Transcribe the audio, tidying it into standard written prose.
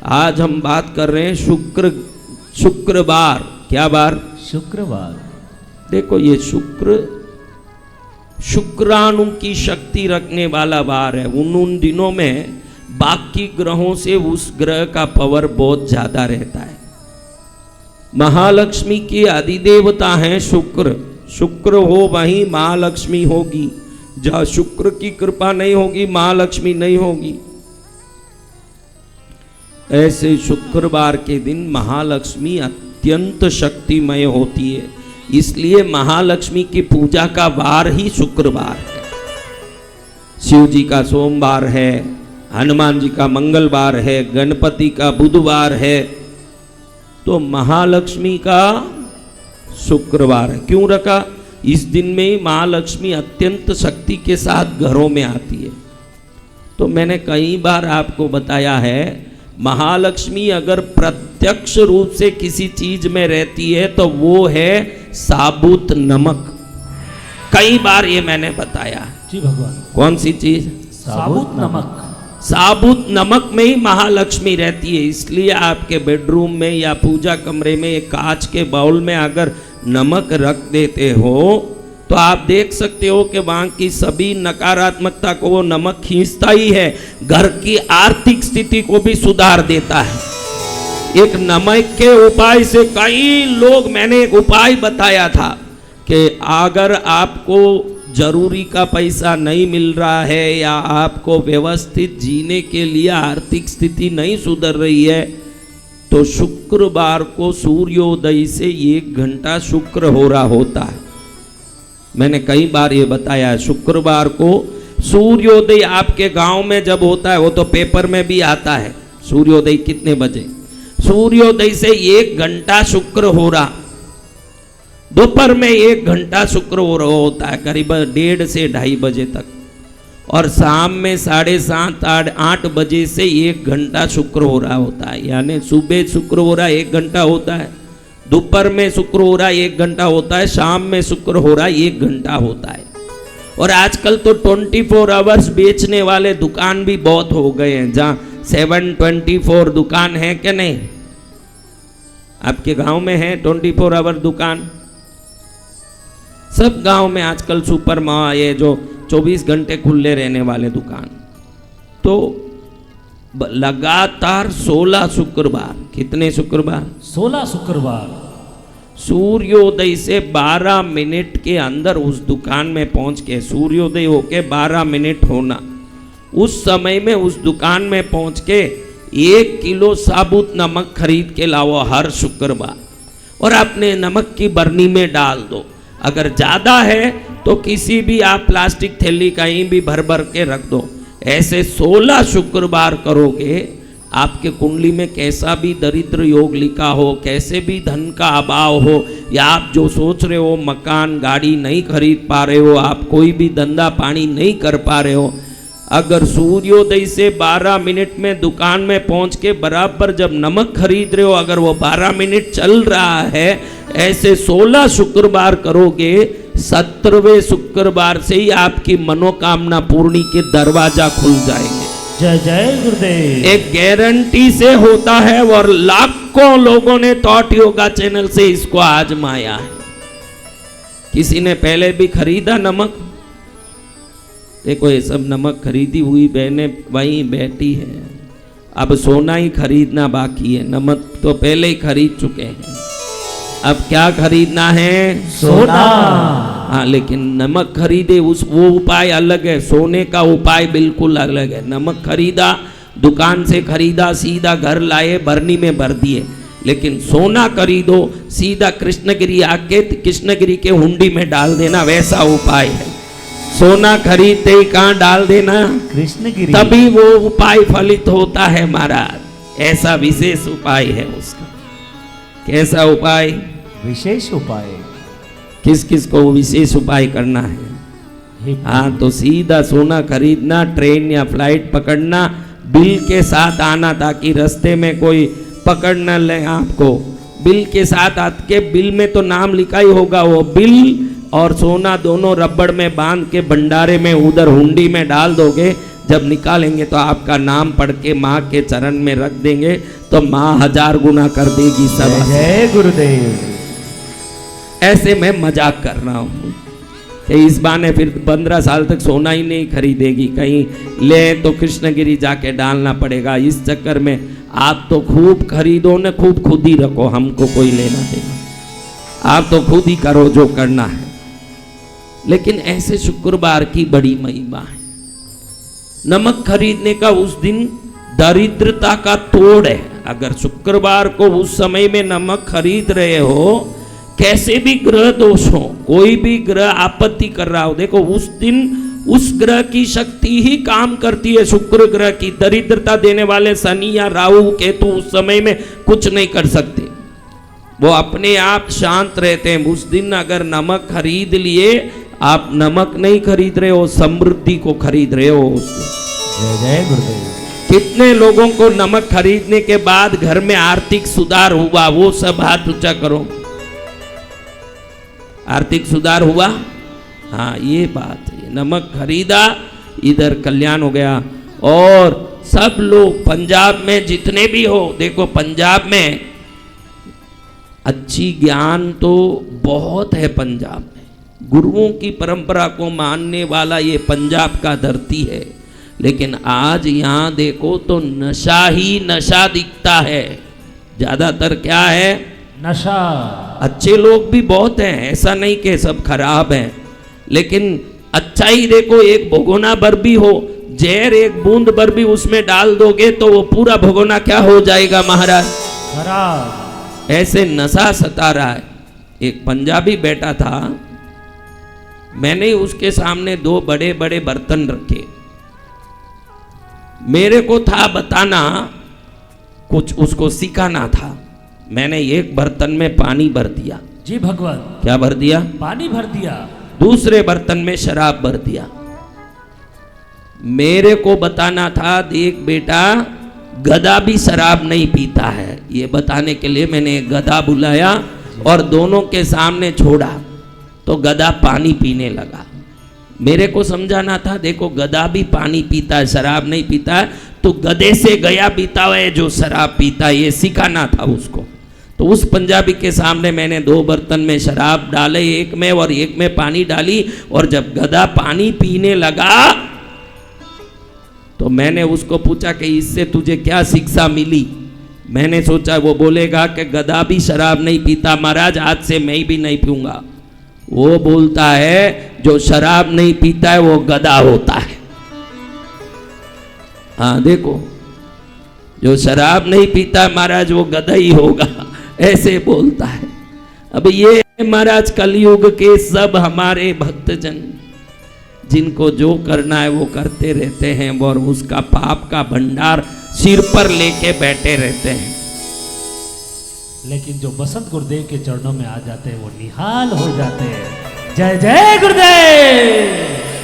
आज हम बात कर रहे हैं शुक्रवार। क्या बार? शुक्रवार। देखो ये शुक्राणु की शक्ति रखने वाला वार है। उन दिनों में बाकी ग्रहों से उस ग्रह का पावर बहुत ज्यादा रहता है। महालक्ष्मी की अधिदेवता हैं शुक्र। शुक्र हो वहीं महालक्ष्मी होगी। जहां शुक्र की कृपा नहीं होगी महालक्ष्मी नहीं होगी। ऐसे शुक्रवार के दिन महालक्ष्मी अत्यंत शक्तिमय होती है, इसलिए महालक्ष्मी की पूजा का वार ही शुक्रवार है। शिव जी का सोमवार है, हनुमान जी का मंगलवार है, गणपति का बुधवार है, तो महालक्ष्मी का शुक्रवार है। क्यों रखा? इस दिन में ही महालक्ष्मी अत्यंत शक्ति के साथ घरों में आती है। तो मैंने कई बार आपको बताया है, महालक्ष्मी अगर प्रत्यक्ष रूप से किसी चीज में रहती है तो वो है साबुत नमक। कई बार ये मैंने बताया जी भगवान। कौन सी चीज? साबुत नमक। साबुत नमक में ही महालक्ष्मी रहती है। इसलिए आपके बेडरूम में या पूजा कमरे में एक कांच के बाउल में अगर नमक रख देते हो तो आप देख सकते हो कि वहां की सभी नकारात्मकता को वो नमक खींचता ही है, घर की आर्थिक स्थिति को भी सुधार देता है। एक नमक के उपाय से कई लोग, मैंने एक उपाय बताया था कि अगर आपको जरूरी का पैसा नहीं मिल रहा है या आपको व्यवस्थित जीने के लिए आर्थिक स्थिति नहीं सुधर रही है तो शुक्रवार को सूर्योदय से 1 घंटा शुक्र हो रहा होता है। मैंने कई बार ये बताया है, शुक्रवार को सूर्योदय आपके गांव में जब होता है, वो तो पेपर में भी आता है, सूर्योदय कितने बजे। सूर्योदय से 1 घंटा शुक्र हो रहा, दोपहर में 1 घंटा शुक्र हो रहा होता है, करीब 1:30 से 2:30 बजे तक, और शाम में 7:30 8 बजे से 1 घंटा शुक्र हो रहा होता है। यानी सुबह शुक्र हो रहा 1 घंटा होता है, दोपहर में शुक्र हो रहा 1 घंटा होता है, शाम में शुक्र हो रहा 1 घंटा होता है। और आजकल तो 24 आवर्स बेचने वाले दुकान भी बहुत हो गए हैं, जहाँ 724 दुकान है क्या नहीं? आपके गांव में है 24 आवर दुकान? सब गांव में आजकल सुपर ये जो 24 घंटे खुले रहने वाले दुकान। तो लगातार 16 शुक्रवार, कितने शुक्रवार? 16 शुक्रवार सूर्योदय से 12 मिनट के अंदर उस दुकान में पहुंच के, सूर्योदय होके 12 मिनट होना, उस समय में उस दुकान में पहुंच के 1 किलो साबुत नमक खरीद के लाओ हर शुक्रवार, और अपने नमक की बरनी में डाल दो। अगर ज़्यादा है तो किसी भी आप प्लास्टिक थैली कहीं भी भर भर के रख दो। ऐसे 16 शुक्रवार करोगे, आपके कुंडली में कैसा भी दरिद्र योग लिखा हो, कैसे भी धन का अभाव हो, या आप जो सोच रहे हो मकान गाड़ी नहीं खरीद पा रहे हो, आप कोई भी धंधा पानी नहीं कर पा रहे हो, अगर सूर्योदय से 12 मिनट में दुकान में पहुंच के बराबर जब नमक खरीद रहे हो, अगर वो 12 मिनट चल रहा है, ऐसे 16 शुक्रवार करोगे, 17वें शुक्रवार से ही आपकी मनोकामना पूर्णी के दरवाजा खुल जाएंगे। जय जय गुरुदेव। एक गारंटी से होता है, और लाखों लोगों ने थॉट योगा चैनल से इसको आजमाया है। किसी ने पहले भी खरीदा नमक? देखो ये सब नमक खरीदी हुई बहनें वहीं बैठी है, अब सोना ही खरीदना बाकी है। नमक तो पहले ही खरीद चुके हैं, अब क्या खरीदना है? सोना। हाँ, लेकिन नमक खरीदे वो उपाय अलग है, सोने का उपाय बिल्कुल अलग है। नमक खरीदा, दुकान से खरीदा, सीधा घर लाए, बरनी में भर दिए। लेकिन सोना खरीदो, सीधा कृष्णगिरी आके कृष्णगिरी के हुंडी में डाल देना, वैसा उपाय है। सोना खरीदते ही कहाँ डाल देना? कृष्णगिरी। तभी वो उपाय फलित होता है महाराज। ऐसा विशेष उपाय है उसका। कैसा उपाय? विशेष उपाय। किस किस को विशेष उपाय करना है? हाँ, तो सीधा सोना खरीदना, ट्रेन या फ्लाइट पकड़ना, बिल के साथ आना, ताकि रास्ते में कोई पकड़ न ले आपको। बिल के साथ आपके, बिल में तो नाम लिखा ही होगा, वो बिल और सोना दोनों रबड़ में बांध के भंडारे में उधर हुंडी में डाल दोगे। जब निकालेंगे तो आपका नाम पढ़ के माँ के चरण में रख देंगे तो माँ 1000 गुना कर देगी सब। जय गुरुदेव। ऐसे मैं मजाक कर रहा हूँ कि इस बहाने फिर 15 साल तक सोना ही नहीं खरीदेगी, कहीं ले तो कृष्णगिरी जाके डालना पड़ेगा। इस चक्कर में आप तो खूब खरीदो न, खूब खुद ही रखो, हमको कोई लेना देना, आप तो खुद ही करो जो करना है। लेकिन ऐसे शुक्रवार की बड़ी महिमा है। नमक खरीदने का उस दिन दरिद्रता का तोड़ है। अगर शुक्रवार को उस समय में नमक खरीद रहे हो, कैसे भी ग्रह दोष हो, कोई भी ग्रह आपत्ति कर रहा हो, देखो उस दिन उस ग्रह की शक्ति ही काम करती है। शुक्र ग्रह की दरिद्रता देने वाले शनि या राहु केतु उस समय में कुछ नहीं कर सकते, वो अपने आप शांत रहते हैं। उस दिन अगर नमक खरीद लिए, आप नमक नहीं खरीद रहे हो, समृद्धि को खरीद रहे हो उस दिन। जय जय गुरुदेव। कितने लोगों को नमक खरीदने के बाद घर में आर्थिक सुधार हुआ, वो सब हाथ ऊंचा करो। आर्थिक सुधार हुआ, हाँ ये बात है। नमक खरीदा, इधर कल्याण हो गया। और सब लोग पंजाब में जितने भी हो, देखो पंजाब में अच्छी ज्ञान तो बहुत है। पंजाब में गुरुओं की परंपरा को मानने वाला ये पंजाब का धरती है। लेकिन आज यहाँ देखो तो नशा ही नशा दिखता है। ज्यादातर क्या है? नशा। अच्छे लोग भी बहुत हैं, ऐसा नहीं कि सब खराब हैं, लेकिन अच्छा ही देखो, एक भगोना भर भी हो, जहर एक बूंद भर भी उसमें डाल दोगे तो वो पूरा भगोना क्या हो जाएगा महाराज? खराब। ऐसे नशा सता रहा है। एक पंजाबी बैठा था, मैंने उसके सामने 2 बड़े बड़े बर्तन रखे। मेरे को था बताना, कुछ उसको सिखाना था। मैंने एक बर्तन में पानी भर दिया। जी भगवान। क्या भर दिया? पानी भर दिया। दूसरे बर्तन में शराब भर दिया। मेरे को बताना था, देख बेटा गधा भी शराब नहीं पीता है। ये बताने के लिए मैंने गधा बुलाया और दोनों के सामने छोड़ा तो गधा पानी पीने लगा। मेरे को समझाना था, देखो गधा भी पानी पीता है, शराब नहीं पीता है, तो गधे से गया पीता है जो शराब पीता है, ये सिखाना था उसको। तो उस पंजाबी के सामने मैंने 2 बर्तन में शराब डाले, एक में और एक में पानी डाली। और जब गधा पानी पीने लगा तो मैंने उसको पूछा कि इससे तुझे क्या शिक्षा मिली? मैंने सोचा वो बोलेगा कि गधा भी शराब नहीं पीता महाराज, आज से मैं भी नहीं पीऊंगा। वो बोलता है जो शराब नहीं पीता है वो गधा होता है। हाँ देखो, जो शराब नहीं पीता महाराज वो गधा ही होगा, ऐसे बोलता है। अब ये महाराज कलयुग के सब हमारे भक्तजन, जिनको जो करना है वो करते रहते हैं और उसका पाप का भंडार सिर पर लेके बैठे रहते हैं। लेकिन जो बसंत गुरुदेव के चरणों में आ जाते हैं वो निहाल हो जाते हैं। जय जय गुरुदेव।